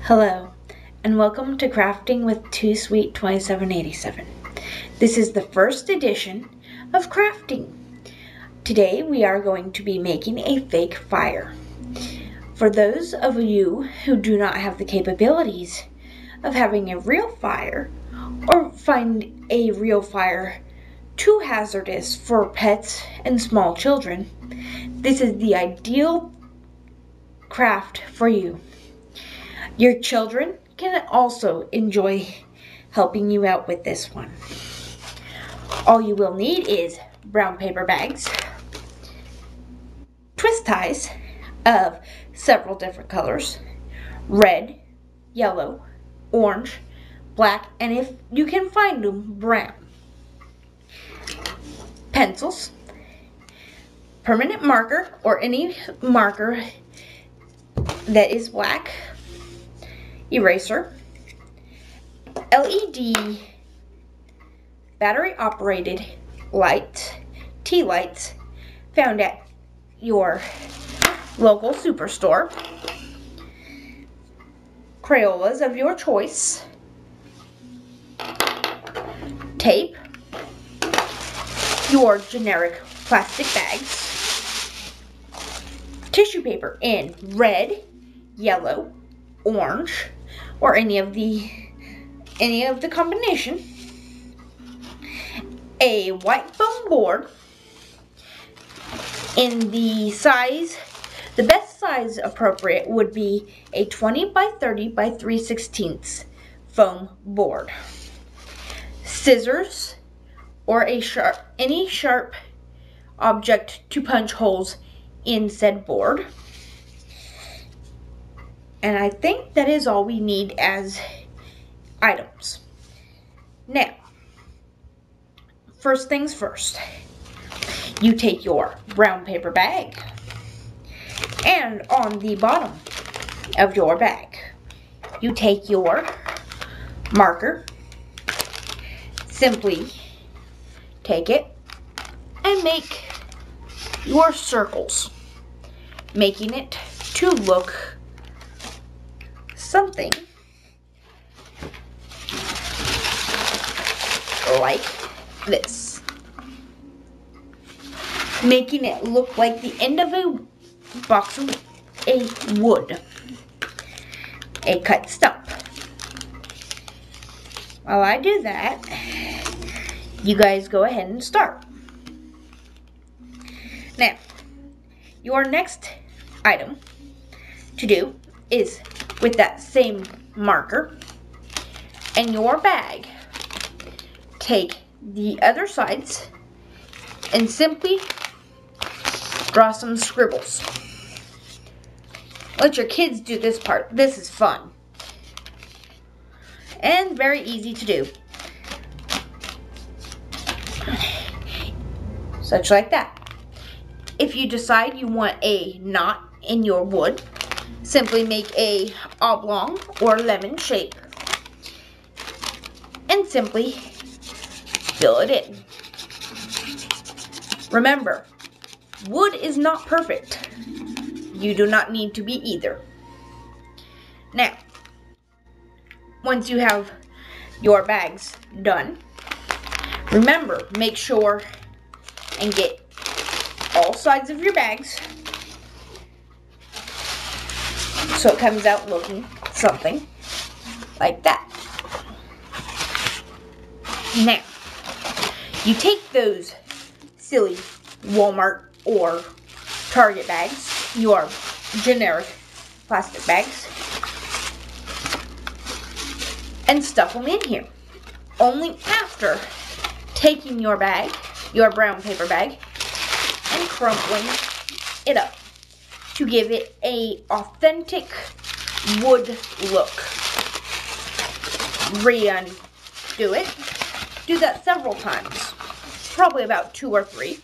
Hello, and welcome to Crafting with TooSweat2787. This is the first edition of crafting. Today we are going to be making a fake fire. For those of you who do not have the capabilities of having a real fire, or find a real fire too hazardous for pets and small children, this is the ideal craft for you. Your children can also enjoy helping you out with this one. All you will need is brown paper bags, twist ties of several different colors, red, yellow, orange, black, and if you can find them, brown. Pencils, permanent marker or any marker that is black, eraser, LED battery operated lights, tea lights found at your local superstore, Crayolas of your choice, tape, your generic plastic bags, tissue paper in red, yellow, orange, or any of the combination, a white foam board in the size, the best size appropriate would be a 20 by 30 by 3/16 foam board, scissors or any sharp object to punch holes in said board. And I think that is all we need as items. Now, first things first, you take your brown paper bag, and on the bottom of your bag, you take your marker, simply take it and make your circles, making it to look something like this, making it look like the end of a box of a wood, a cut stump. While I do that, you guys go ahead and start. Now, your next item to do is, with that same marker and your bag, take the other sides and simply draw some scribbles. Let your kids do this part. This is fun and very easy to do. Such like that. If you decide you want a knot in your wood, simply make a oblong or lemon shape and simply fill it in. Remember, wood is not perfect. You do not need to be either. Now, once you have your bags done, remember, make sure and get all sides of your bags so it comes out looking something like that. Now, you take those silly Walmart or Target bags, your generic plastic bags, and stuff them in here. Only after taking your bag, your brown paper bag, and crumpling it up to give it a authentic wood look. Re-undo it. Do that several times, probably about 2 or 3.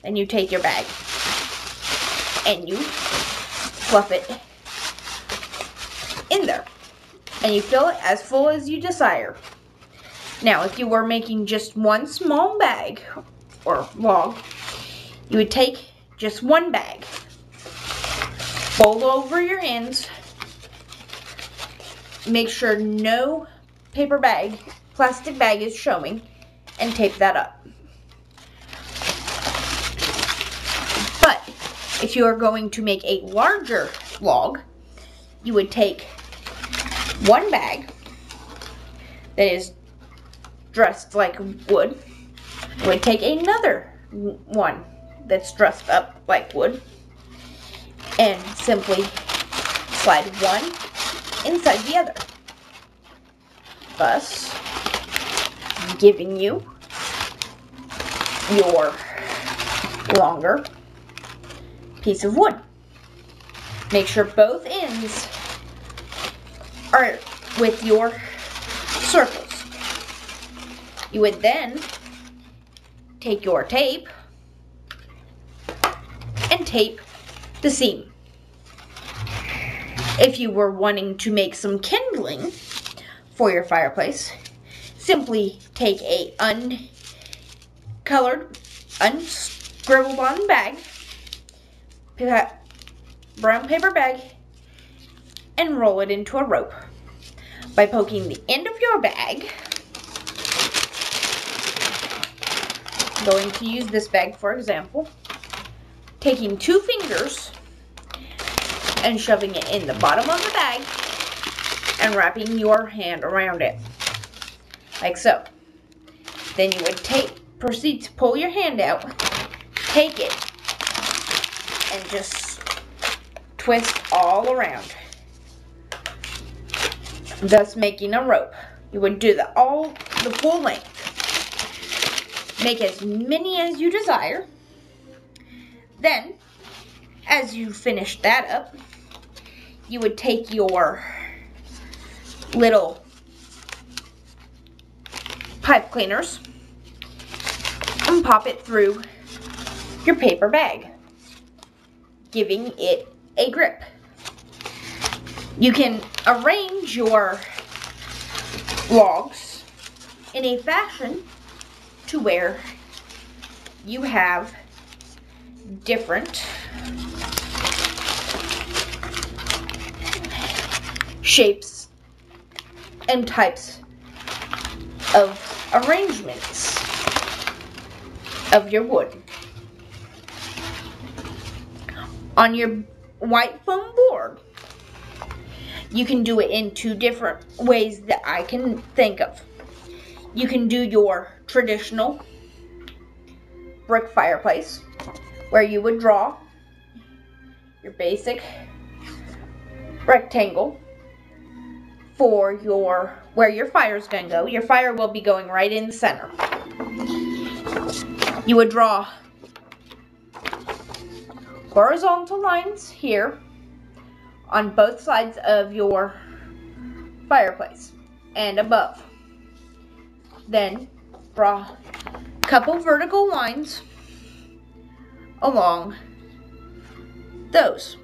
Then you take your bag and you fluff it in there, and you fill it as full as you desire. Now, if you were making just one small bag or log, you would take just one bag, fold over your ends, make sure no plastic bag is showing, and tape that up. But if you are going to make a larger log, you would take one bag that is dressed like wood. You would take another one that's dressed up like wood and simply slide one inside the other, thus giving you your longer piece of wood. Make sure both ends are with your circles. You would then take your tape and tape the seam. If you were wanting to make some kindling for your fireplace, simply take a uncolored, unscribbled on bag, brown paper bag, and roll it into a rope by poking the end of your bag. I'm going to use this bag for example, taking 2 fingers and shoving it in the bottom of the bag and wrapping your hand around it, like so. Then you would proceed to pull your hand out, take it, and just twist all around, thus making a rope. You would do the full length. Make as many as you desire. Then, as you finish that up, you would take your little pipe cleaners and pop it through your paper bag, giving it a grip. You can arrange your logs in a fashion to where you have different shapes and types of arrangements of your wood. On your white foam board, you can do it in 2 different ways that I can think of. You can do your traditional brick fireplace, where you would draw your basic rectangle for where your fire is going to go. Your fire will be going right in the center. You would draw horizontal lines here on both sides of your fireplace and above. Then draw a couple vertical lines along those.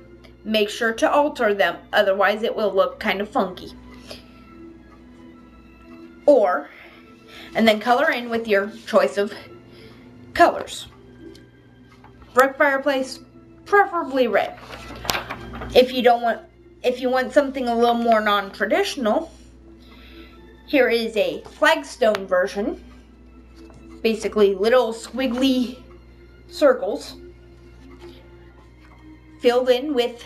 Make sure to alter them, otherwise it will look kind of funky. And then color in with your choice of colors. Brick fireplace, preferably red. If you want something a little more non-traditional, here is a flagstone version. Basically little squiggly circles filled in with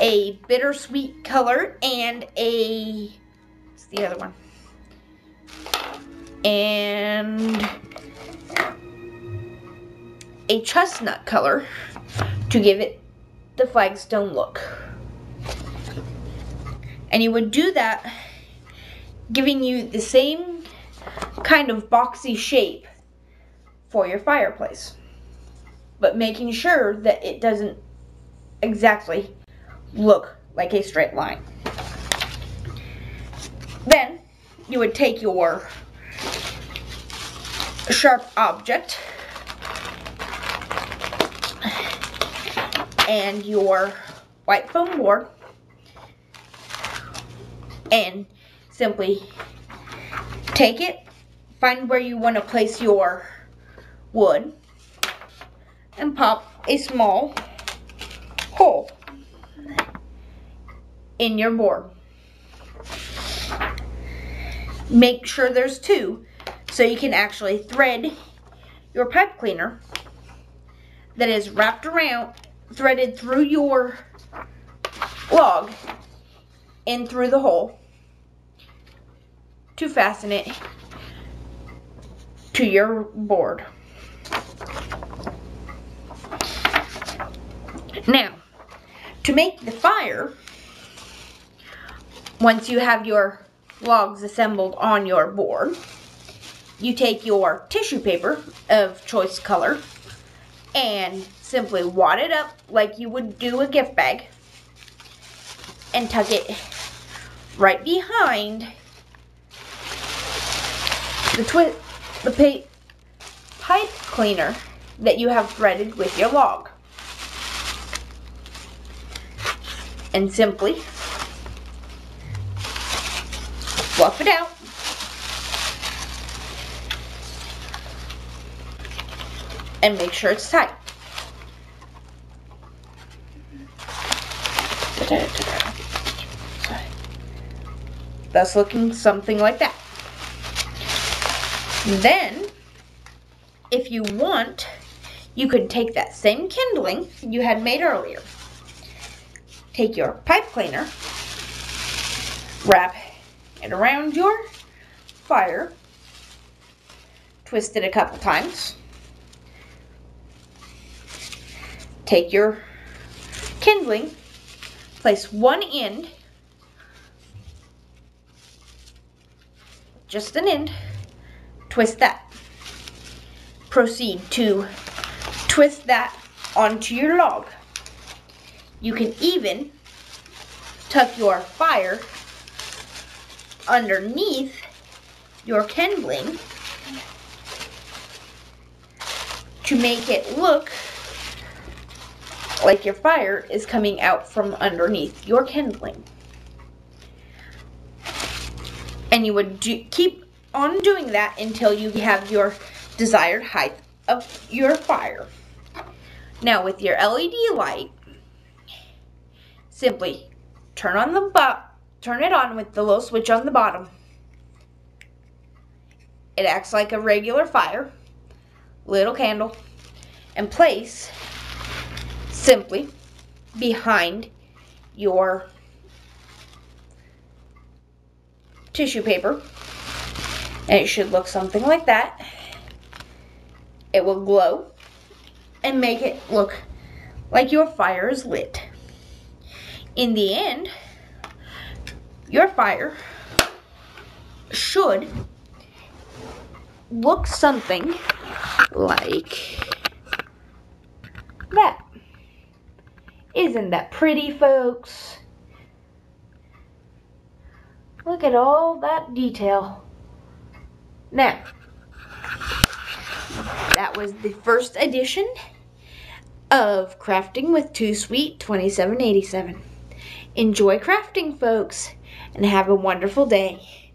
a bittersweet color and what's the other one? And a chestnut color to give it the flagstone look. And you would do that, giving you the same kind of boxy shape for your fireplace, but making sure that it doesn't exactly look like a straight line. Then you would take your sharp object and your white foam board and simply take it, find where you want to place your wood, and pop a small hole in your board. make sure there's two so you can actually thread your pipe cleaner that is wrapped around, threaded through your log in through the hole to fasten it to your board. Now, to make the fire, once you have your logs assembled on your board, you take your tissue paper of choice color and simply wad it up like you would do a gift bag and tuck it right behind the pipe cleaner that you have threaded with your log. And simply fluff it out. And make sure it's tight. Thus looking something like that. Then, if you want, you could take that same kindling you had made earlier. Take your pipe cleaner, wrap it around your fire, twist it a couple times, take your kindling, place one end, just an end, twist that. Proceed to twist that onto your log. You can even tuck your fire underneath your kindling to make it look like your fire is coming out from underneath your kindling. And you would keep on doing that until you have your desired height of your fire. Now with your LED light, simply turn it on with the little switch on the bottom. It acts like a regular fire, little candle, and place simply behind your tissue paper. And it should look something like that. It will glow and make it look like your fire is lit. In the end, your fire should look something like that. Isn't that pretty, folks? Look at all that detail. Now, that was the first edition of Crafting with TooSweet2787. Enjoy crafting, folks, and have a wonderful day.